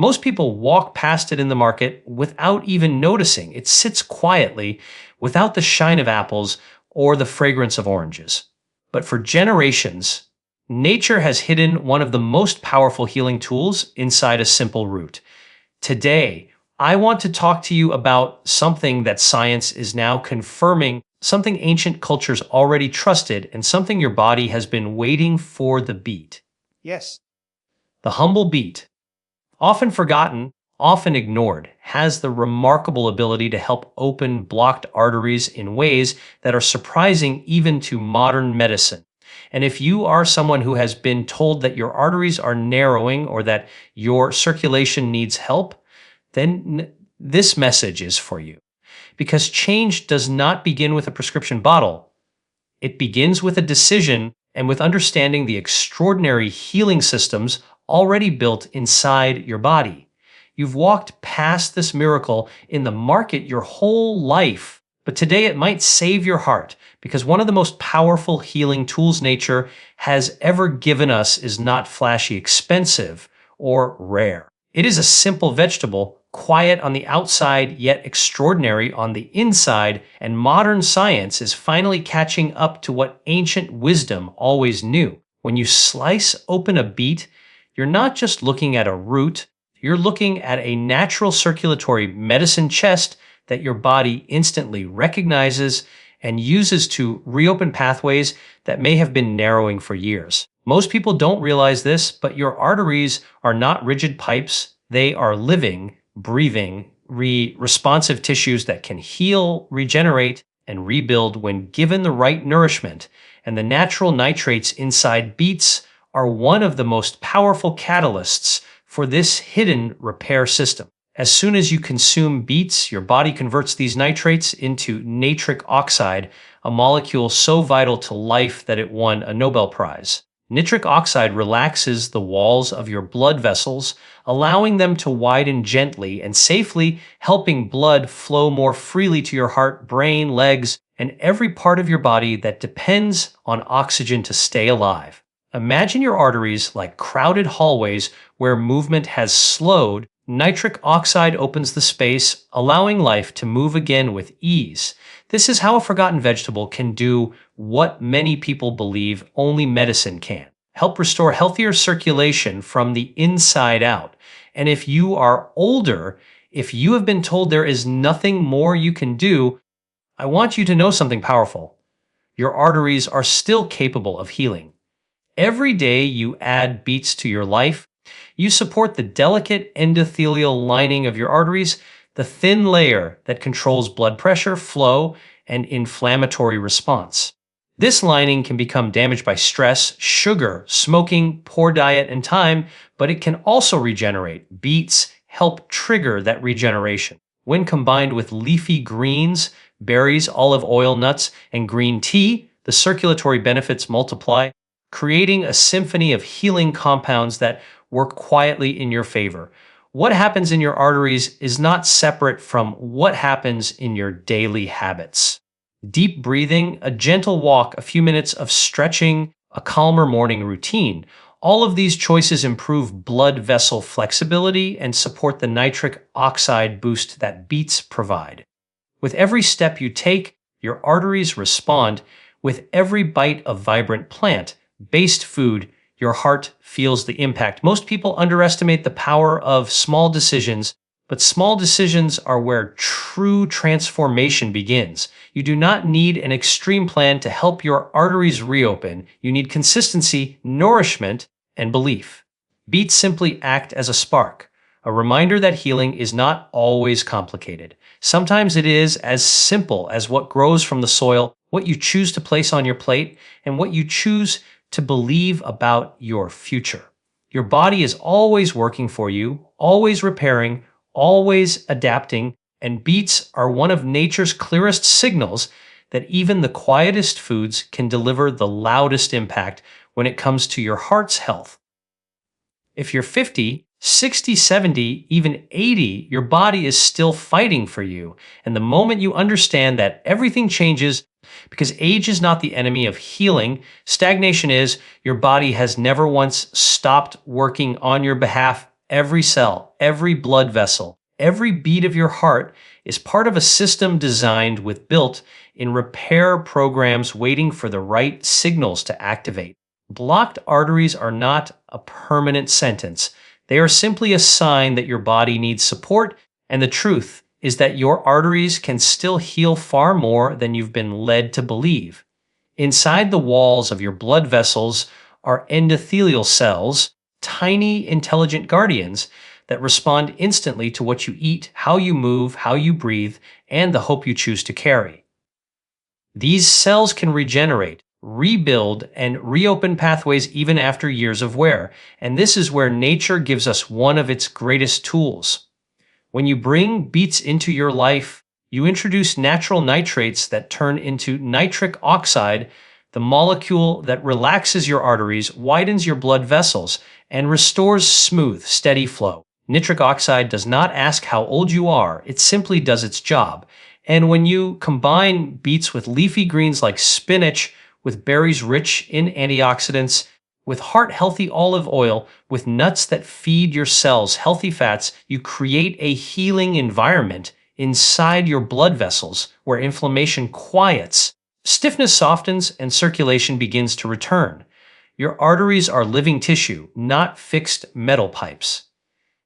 Most people walk past it in the market without even noticing. It sits quietly without the shine of apples or the fragrance of oranges. But for generations, nature has hidden one of the most powerful healing tools inside a simple root. Today, I want to talk to you about something that science is now confirming, something ancient cultures already trusted, and something your body has been waiting for: the beet. Yes. The humble beet, often forgotten, often ignored, has the remarkable ability to help open blocked arteries in ways that are surprising even to modern medicine. And if you are someone who has been told that your arteries are narrowing or that your circulation needs help, then this message is for you. Because change does not begin with a prescription bottle. It begins with a decision and with understanding the extraordinary healing systems already built inside your body. You've walked past this miracle in the market your whole life, but today it might save your heart, because one of the most powerful healing tools nature has ever given us is not flashy, expensive, or rare. It is a simple vegetable, quiet on the outside, yet extraordinary on the inside, and modern science is finally catching up to what ancient wisdom always knew. When you slice open a beet, you're not just looking at a root, you're looking at a natural circulatory medicine chest that your body instantly recognizes and uses to reopen pathways that may have been narrowing for years. Most people don't realize this, but your arteries are not rigid pipes. They are living, breathing, responsive tissues that can heal, regenerate, and rebuild when given the right nourishment. And the natural nitrates inside beets are one of the most powerful catalysts for this hidden repair system. As soon as you consume beets, your body converts these nitrates into nitric oxide, a molecule so vital to life that it won a Nobel Prize. Nitric oxide relaxes the walls of your blood vessels, allowing them to widen gently and safely, helping blood flow more freely to your heart, brain, legs, and every part of your body that depends on oxygen to stay alive. Imagine your arteries like crowded hallways where movement has slowed. Nitric oxide opens the space, allowing life to move again with ease. This is how a forgotten vegetable can do what many people believe only medicine can: help restore healthier circulation from the inside out. And if you are older, if you have been told there is nothing more you can do, I want you to know something powerful. Your arteries are still capable of healing. Every day you add beets to your life, you support the delicate endothelial lining of your arteries, the thin layer that controls blood pressure, flow, and inflammatory response. This lining can become damaged by stress, sugar, smoking, poor diet, and time, but it can also regenerate. Beets help trigger that regeneration. When combined with leafy greens, berries, olive oil, nuts, and green tea, the circulatory benefits multiply, creating a symphony of healing compounds that work quietly in your favor. What happens in your arteries is not separate from what happens in your daily habits. Deep breathing, a gentle walk, a few minutes of stretching, a calmer morning routine. All of these choices improve blood vessel flexibility and support the nitric oxide boost that beets provide. With every step you take, your arteries respond. With every bite of vibrant plant-based food, your heart feels the impact. Most people underestimate the power of small decisions, but small decisions are where true transformation begins. You do not need an extreme plan to help your arteries reopen. You need consistency, nourishment, and belief. Beets simply act as a spark, a reminder that healing is not always complicated. Sometimes it is as simple as what grows from the soil, what you choose to place on your plate, and what you choose to believe about your future. Your body is always working for you, always repairing, always adapting, and beets are one of nature's clearest signals that even the quietest foods can deliver the loudest impact when it comes to your heart's health. If you're 50, 60, 70, even 80, your body is still fighting for you. And the moment you understand that everything changes, because age is not the enemy of healing, stagnation is, your body has never once stopped working on your behalf Every cell, every blood vessel, every beat of your heart is part of a system designed with built in repair programs waiting for the right signals to activate. Blocked arteries are not a permanent sentence. They are simply a sign that your body needs support, and the truth is that your arteries can still heal far more than you've been led to believe. Inside the walls of your blood vessels are endothelial cells, tiny intelligent guardians that respond instantly to what you eat, how you move, how you breathe, and the hope you choose to carry. These cells can regenerate, rebuild, and reopen pathways even after years of wear, and this is where nature gives us one of its greatest tools. When you bring beets into your life, you introduce natural nitrates that turn into nitric oxide, the molecule that relaxes your arteries, widens your blood vessels, and restores smooth, steady flow. Nitric oxide does not ask how old you are, it simply does its job. And when you combine beets with leafy greens like spinach, with berries rich in antioxidants, with heart-healthy olive oil, with nuts that feed your cells healthy fats, you create a healing environment inside your blood vessels where inflammation quiets, stiffness softens, and circulation begins to return. Your arteries are living tissue, not fixed metal pipes.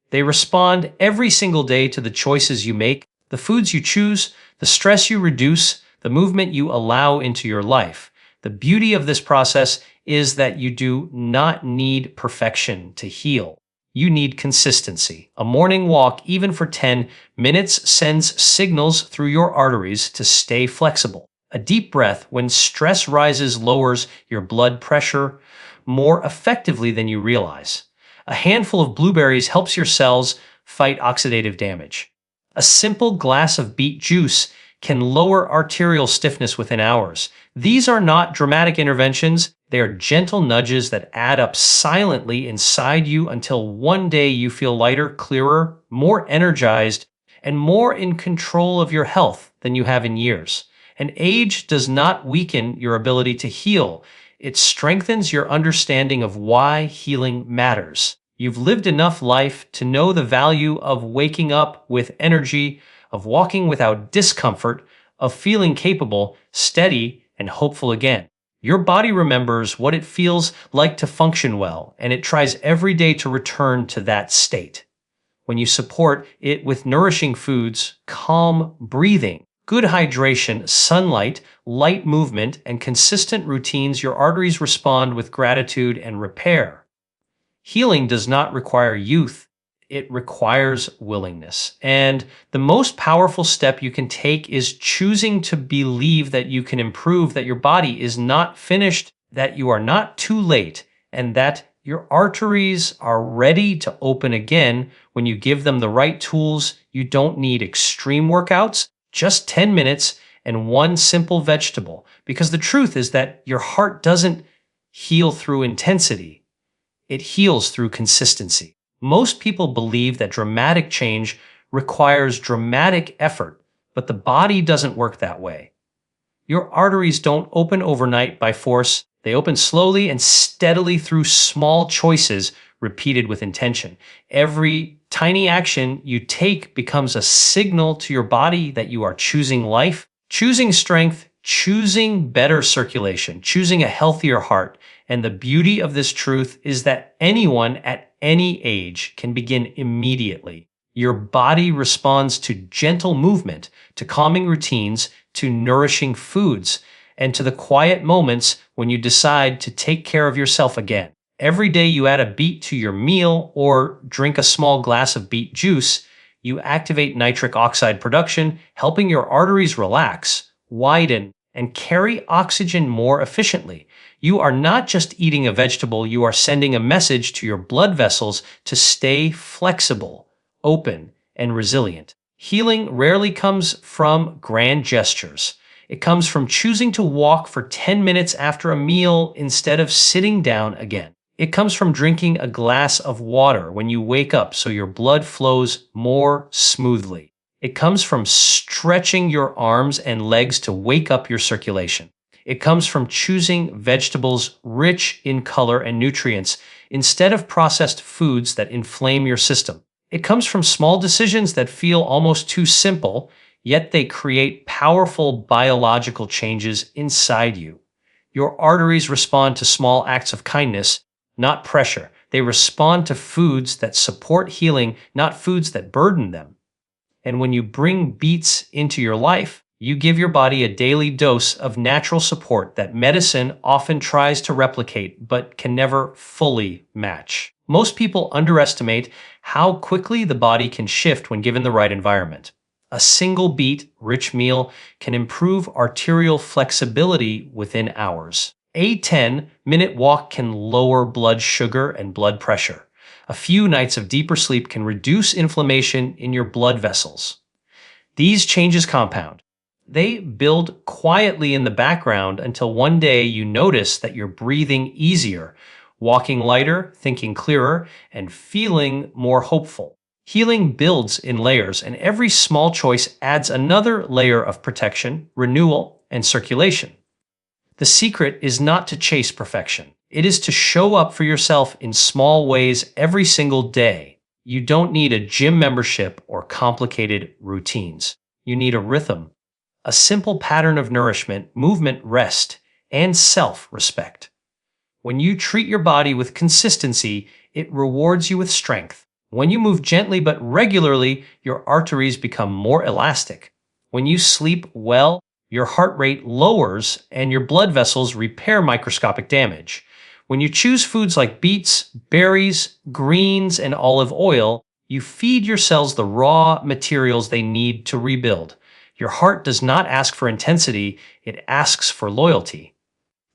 They respond every single day to the choices you make, the foods you choose, the stress you reduce, the movement you allow into your life. The beauty of this process is that you do not need perfection to heal. You need consistency. A morning walk, even for 10 minutes, sends signals through your arteries to stay flexible. A deep breath when stress rises lowers your blood pressure more effectively than you realize. A handful of blueberries helps your cells fight oxidative damage. A simple glass of beet juice can lower arterial stiffness within hours. These are not dramatic interventions. They are gentle nudges that add up silently inside you until one day you feel lighter, clearer, more energized, and more in control of your health than you have in years. And age does not weaken your ability to heal. It strengthens your understanding of why healing matters. You've lived enough life to know the value of waking up with energy, of walking without discomfort, of feeling capable, steady, and hopeful again. Your body remembers what it feels like to function well, and it tries every day to return to that state. When you support it with nourishing foods, calm breathing, good hydration, sunlight, light movement, and consistent routines, your arteries respond with gratitude and repair. Healing does not require youth, it requires willingness. And the most powerful step you can take is choosing to believe that you can improve, that your body is not finished, that you are not too late, and that your arteries are ready to open again when you give them the right tools. You don't need extreme workouts, just 10 minutes and one simple vegetable. Because the truth is that your heart doesn't heal through intensity. It heals through consistency. Most people believe that dramatic change requires dramatic effort, but the body doesn't work that way. Your arteries don't open overnight by force. They open slowly and steadily through small choices repeated with intention. Every tiny action you take becomes a signal to your body that you are choosing life, choosing strength, choosing better circulation, choosing a healthier heart. And the beauty of this truth is that anyone at any age can begin immediately. Your body responds to gentle movement, to calming routines, to nourishing foods, and to the quiet moments when you decide to take care of yourself again. Every day you add a beet to your meal or drink a small glass of beet juice, you activate nitric oxide production, helping your arteries relax, widen, and carry oxygen more efficiently. You are not just eating a vegetable, you are sending a message to your blood vessels to stay flexible, open, and resilient. Healing rarely comes from grand gestures. It comes from choosing to walk for 10 minutes after a meal instead of sitting down again. It comes from drinking a glass of water when you wake up so your blood flows more smoothly. It comes from stretching your arms and legs to wake up your circulation. It comes from choosing vegetables rich in color and nutrients instead of processed foods that inflame your system. It comes from small decisions that feel almost too simple, yet they create powerful biological changes inside you. Your arteries respond to small acts of kindness, not pressure. They respond to foods that support healing, not foods that burden them. And when you bring beets into your life, you give your body a daily dose of natural support that medicine often tries to replicate but can never fully match. Most people underestimate how quickly the body can shift when given the right environment. A single beet-rich meal can improve arterial flexibility within hours. A 10-minute walk can lower blood sugar and blood pressure. A few nights of deeper sleep can reduce inflammation in your blood vessels. These changes compound. They build quietly in the background until one day you notice that you're breathing easier, walking lighter, thinking clearer, and feeling more hopeful. Healing builds in layers, and every small choice adds another layer of protection, renewal, and circulation. The secret is not to chase perfection. It is to show up for yourself in small ways every single day. You don't need a gym membership or complicated routines. You need a rhythm, a simple pattern of nourishment, movement, rest, and self-respect. When you treat your body with consistency, it rewards you with strength. When you move gently but regularly, your arteries become more elastic. When you sleep well, your heart rate lowers and your blood vessels repair microscopic damage. When you choose foods like beets, berries, greens, and olive oil, you feed your cells the raw materials they need to rebuild. Your heart does not ask for intensity, it asks for loyalty.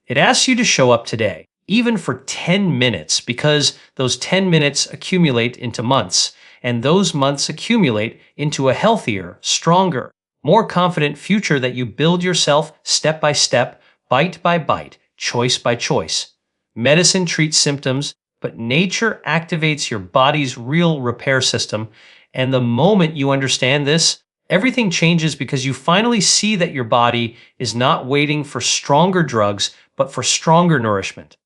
It asks you to show up today, even for 10 minutes, because those 10 minutes accumulate into months, and those months accumulate into a healthier, stronger, more confident future that you build yourself step by step, bite by bite, choice by choice. Medicine treats symptoms, but nature activates your body's real repair system, and the moment you understand this, everything changes because you finally see that your body is not waiting for stronger drugs, but for stronger nourishment.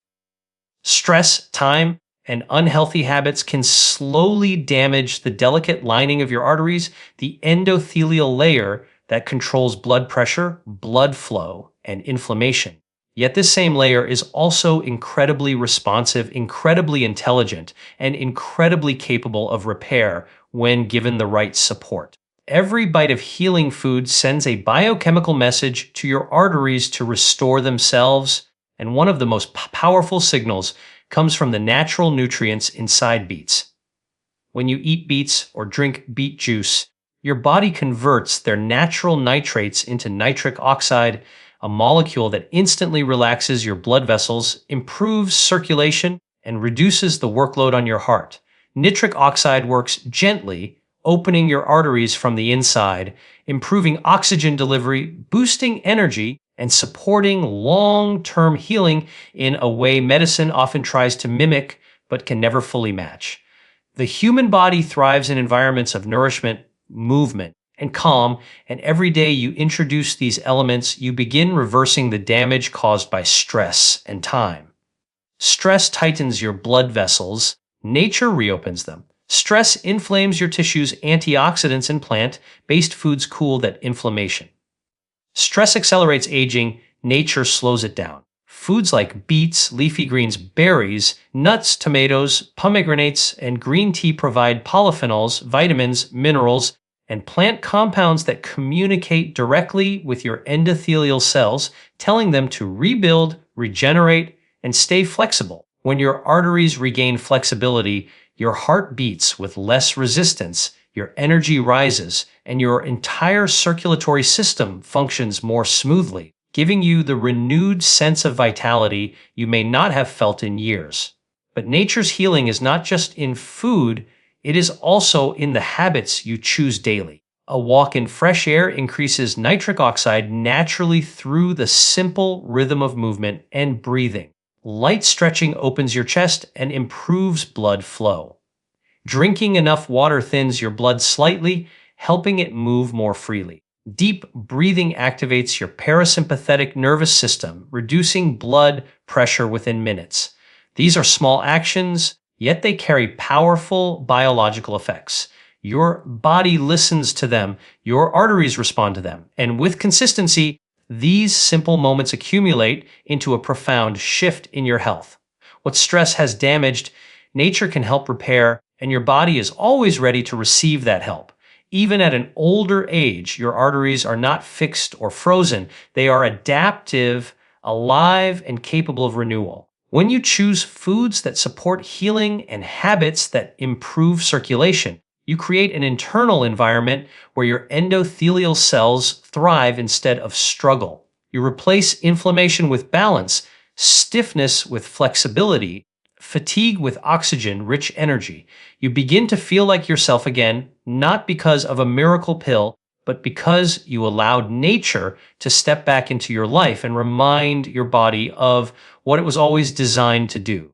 Stress, time, and unhealthy habits can slowly damage the delicate lining of your arteries, the endothelial layer that controls blood pressure, blood flow, and inflammation. Yet this same layer is also incredibly responsive, incredibly intelligent, and incredibly capable of repair when given the right support. Every bite of healing food sends a biochemical message to your arteries to restore themselves, and one of the most powerful signals comes from the natural nutrients inside beets. When you eat beets or drink beet juice, your body converts their natural nitrates into nitric oxide, a molecule that instantly relaxes your blood vessels, improves circulation, and reduces the workload on your heart. Nitric oxide works gently, opening your arteries from the inside, improving oxygen delivery, boosting energy, and supporting long-term healing in a way medicine often tries to mimic but can never fully match. The human body thrives in environments of nourishment, movement, and calm, and every day you introduce these elements, you begin reversing the damage caused by stress and time. Stress tightens your blood vessels, nature reopens them. Stress inflames your tissues, antioxidants and plant-based foods cool that inflammation. Stress accelerates aging, nature slows it down. Foods like beets, leafy greens, berries, nuts, tomatoes, pomegranates, and green tea provide polyphenols, vitamins, minerals, and plant compounds that communicate directly with your endothelial cells, telling them to rebuild, regenerate, and stay flexible. When your arteries regain flexibility, your heart beats with less resistance, your energy rises, and your entire circulatory system functions more smoothly, giving you the renewed sense of vitality you may not have felt in years. But nature's healing is not just in food, it is also in the habits you choose daily. A walk in fresh air increases nitric oxide naturally through the simple rhythm of movement and breathing. Light stretching opens your chest and improves blood flow. Drinking enough water thins your blood slightly, helping it move more freely. Deep breathing activates your parasympathetic nervous system, reducing blood pressure within minutes. These are small actions, yet they carry powerful biological effects. Your body listens to them, your arteries respond to them, and with consistency, these simple moments accumulate into a profound shift in your health. What stress has damaged, nature can help repair, and your body is always ready to receive that help. Even at an older age, your arteries are not fixed or frozen. They are adaptive, alive, and capable of renewal. When you choose foods that support healing and habits that improve circulation, you create an internal environment where your endothelial cells thrive instead of struggle. You replace inflammation with balance, stiffness with flexibility, fatigue with oxygen-rich energy. You begin to feel like yourself again, not because of a miracle pill, but because you allowed nature to step back into your life and remind your body of what it was always designed to do.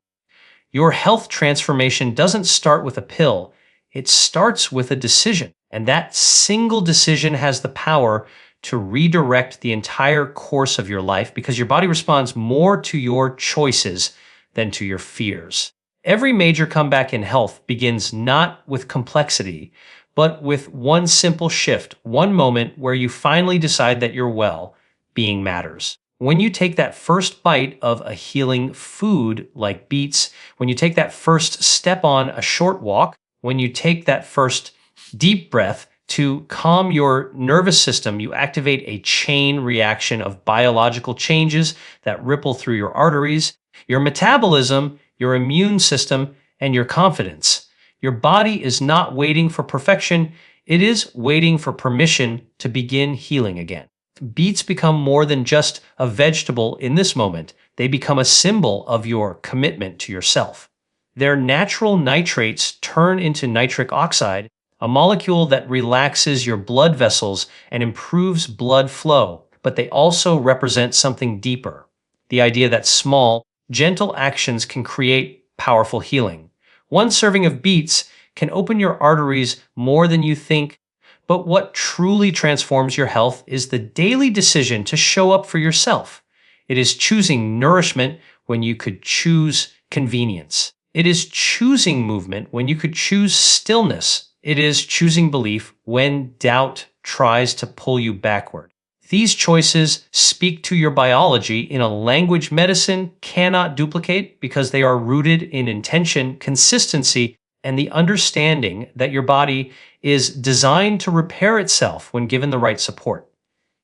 Your health transformation doesn't start with a pill, it starts with a decision. And that single decision has the power to redirect the entire course of your life because your body responds more to your choices than to your fears. Every major comeback in health begins not with complexity, but with one simple shift, one moment where you finally decide that your well-being matters. When you take that first bite of a healing food like beets, when you take that first step on a short walk, when you take that first deep breath to calm your nervous system, you activate a chain reaction of biological changes that ripple through your arteries, your metabolism, your immune system, and your confidence. Your body is not waiting for perfection, it is waiting for permission to begin healing again. Beets become more than just a vegetable in this moment. They become a symbol of your commitment to yourself. Their natural nitrates turn into nitric oxide, a molecule that relaxes your blood vessels and improves blood flow, but they also represent something deeper. The idea that small, gentle actions can create powerful healing. One serving of beets can open your arteries more than you think, but what truly transforms your health is the daily decision to show up for yourself. It is choosing nourishment when you could choose convenience. It is choosing movement when you could choose stillness. It is choosing belief when doubt tries to pull you backward. These choices speak to your biology in a language medicine cannot duplicate because they are rooted in intention, consistency, and the understanding that your body is designed to repair itself when given the right support.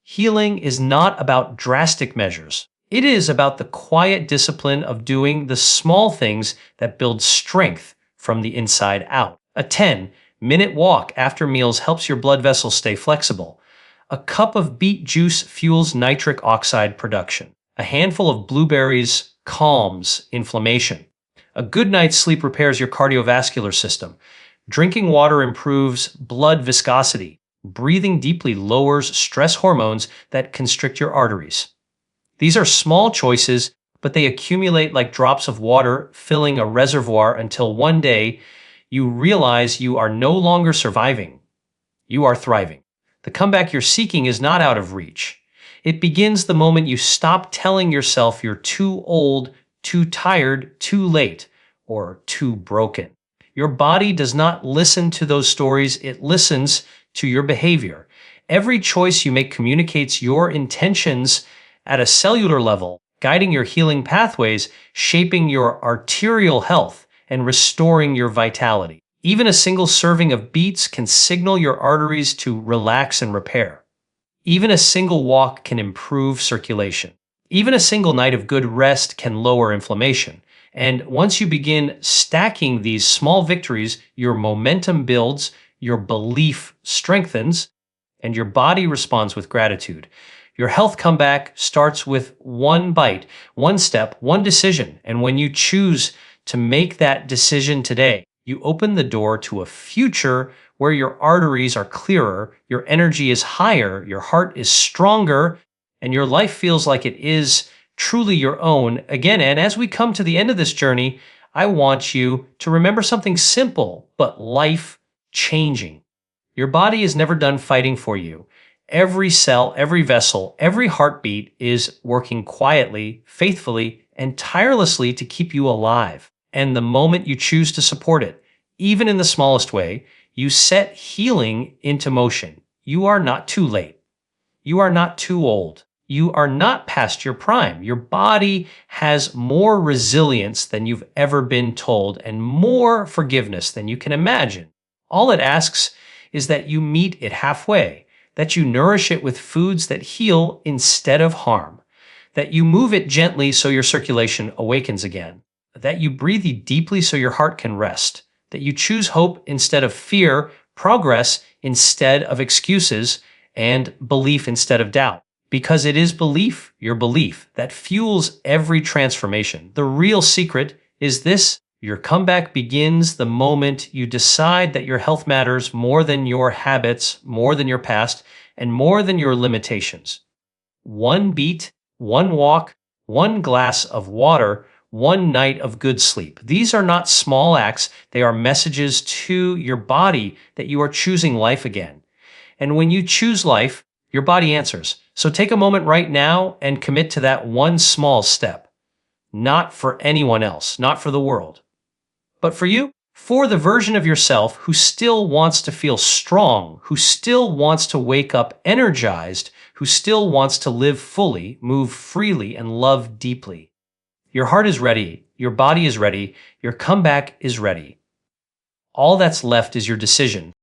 Healing is not about drastic measures. It is about the quiet discipline of doing the small things that build strength from the inside out. A 10-minute walk after meals helps your blood vessels stay flexible. A cup of beet juice fuels nitric oxide production. A handful of blueberries calms inflammation. A good night's sleep repairs your cardiovascular system. Drinking water improves blood viscosity. Breathing deeply lowers stress hormones that constrict your arteries. These are small choices, but they accumulate like drops of water filling a reservoir until one day you realize you are no longer surviving. You are thriving. The comeback you're seeking is not out of reach. It begins the moment you stop telling yourself you're too old, too tired, too late, or too broken. Your body does not listen to those stories, it listens to your behavior. Every choice you make communicates your intentions at a cellular level, guiding your healing pathways, shaping your arterial health, and restoring your vitality. Even a single serving of beets can signal your arteries to relax and repair. Even a single walk can improve circulation. Even a single night of good rest can lower inflammation. And once you begin stacking these small victories, your momentum builds, your belief strengthens, and your body responds with gratitude. Your health comeback starts with one bite, one step, one decision. And when you choose to make that decision today, you open the door to a future where your arteries are clearer, your energy is higher, your heart is stronger, and your life feels like it is truly your own again. And as we come to the end of this journey, I want you to remember something simple but life-changing. Your body is never done fighting for you. Every cell, every vessel, every heartbeat is working quietly, faithfully, and tirelessly to keep you alive. And the moment you choose to support it, even in the smallest way, you set healing into motion. You are not too late. You are not too old. You are not past your prime. Your body has more resilience than you've ever been told and more forgiveness than you can imagine. All it asks is that you meet it halfway, that you nourish it with foods that heal instead of harm, that you move it gently so your circulation awakens again, that you breathe deeply so your heart can rest, that you choose hope instead of fear, progress instead of excuses, and belief instead of doubt. Because it is belief, your belief, that fuels every transformation. The real secret is this: your comeback begins the moment you decide that your health matters more than your habits, more than your past, and more than your limitations. One beet, one walk, one glass of water, one night of good sleep. These are not small acts, they are messages to your body that you are choosing life again. And when you choose life, your body answers. So take a moment right now and commit to that one small step. Not for anyone else, not for the world, but for you, for the version of yourself who still wants to feel strong, who still wants to wake up energized, who still wants to live fully, move freely, and love deeply. Your heart is ready. Your body is ready. Your comeback is ready. All that's left is your decision.